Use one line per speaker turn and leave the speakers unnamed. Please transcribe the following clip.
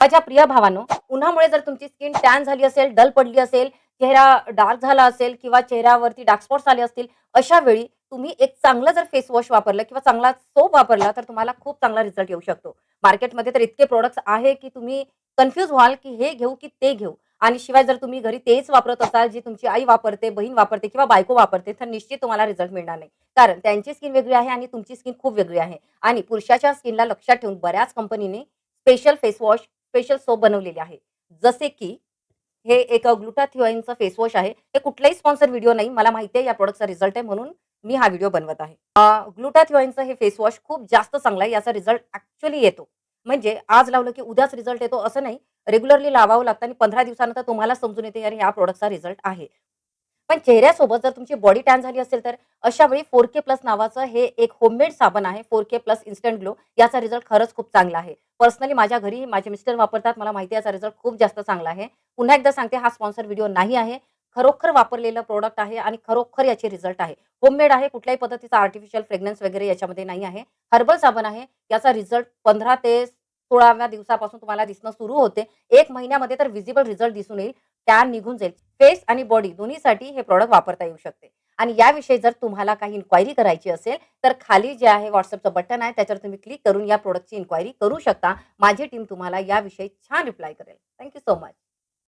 माझ्या प्रिय भावांनो, उन्हामुळे जर तुमची स्किन टॅन झाली असेल, डल पडली असेल, चेहरा डार्क झाला असेल किंवा चेहऱ्यावरती डार्क स्पॉट्स आले असतील, अशा वेळी तुम्ही एक चांगलं जर फेस वॉश वापरलं किंवा चांगला सोप वापरला, तर तुम्हाला खूप चांगला रिझल्ट येऊ शकतो. मार्केटमध्ये तर इतके प्रॉडक्ट्स आहे, की तुम्ही कन्फ्यूज व्हाल, की हे घेऊ की ते घेऊ. आणि शिवाय जर तुम्ही घरी तेच वापरत असाल, जे तुमची आई वापरते, बहीण वापरते किंवा बायको वापरते, तर निश्चित तुम्हाला रिझल्ट मिळणार नाही. कारण त्यांची स्किन वेगळी आहे आणि तुमची स्किन खूप वेगळी आहे. आणि पुरुषाच्या स्किनला लक्षात ठेवून बऱ्याच कंपनीने special face wash, special soap बनवलेले आहे. जसे की हे एक ग्लुटाथिओनचं फेस वॉश आहे. हे कुठलाही स्पॉन्सर व्हिडिओ नाही. मला माहिती आहे या प्रॉडक्टचा रिझल्ट आहे म्हणून मी हा व्हिडिओ बनवत आहे. ग्लुटाथिओनचं हे फेस वॉश खूप जास्त चांगलं आहे. याचा रिझल्ट ॲक्चुअली येतो. म्हणजे आज लावलं की उद्याच रिझल्ट येतो असं नाही. रेग्युलरली लावावं लागतं आणि 15 दिवसानंतर तुम्हाला समजून येते, अरे ह्या प्रॉडक्टचा रिझल्ट आहे. पण चेहऱ्यासोबत जर तुमची बॉडी टॅन झाली असेल, तर अशा वेळी 4K प्लस नावाचं हे एक होममेड साबण आहे. 4K plus instant glow. याचा रिझल्ट खरंच खूप चांगला आहे. पर्सनली माझ्या घरी माझे मिस्टर वापरतात. मला माहिती आहे याचा रिझल्ट खूप जास्त चांगला आहे. पुन्हा एकदा सांगते, हा स्पॉन्सर व्हिडिओ नाही आहे. खरोखर वापरलेलं प्रॉडक्ट आहे आणि खरोखर याचे रिझल्ट आहे. होममेड आहे. कुठल्याही पद्धतीचा आर्टिफिशियल फ्रेग्रन्स वगैरे याच्यामध्ये नाही आहे. हर्बल साबण आहे. याचा रिझल्ट 15 ते 16व्या दिवसापासून तुम्हाला दिसणं सुरू होते. 1 महिन्यामध्ये तर व्हिजिबल रिझल्ट दिसून येईल. टॅन निघून जाईल. फेस आणि बॉडी दोन्हीसाठी हे प्रॉडक्ट वापरता येऊ शकते. आणि याविषयी जर तुम्हाला काही इन्क्वायरी करायची असेल, तर खाली जे आहे WhatsAppचं बटन आहे, त्याच्यावर तुम्ही क्लिक करून या प्रॉडक्टची इन्क्वायरी करू शकता. माझी टीम तुम्हाला याविषयी छान रिप्लाय करेल. Thank so much.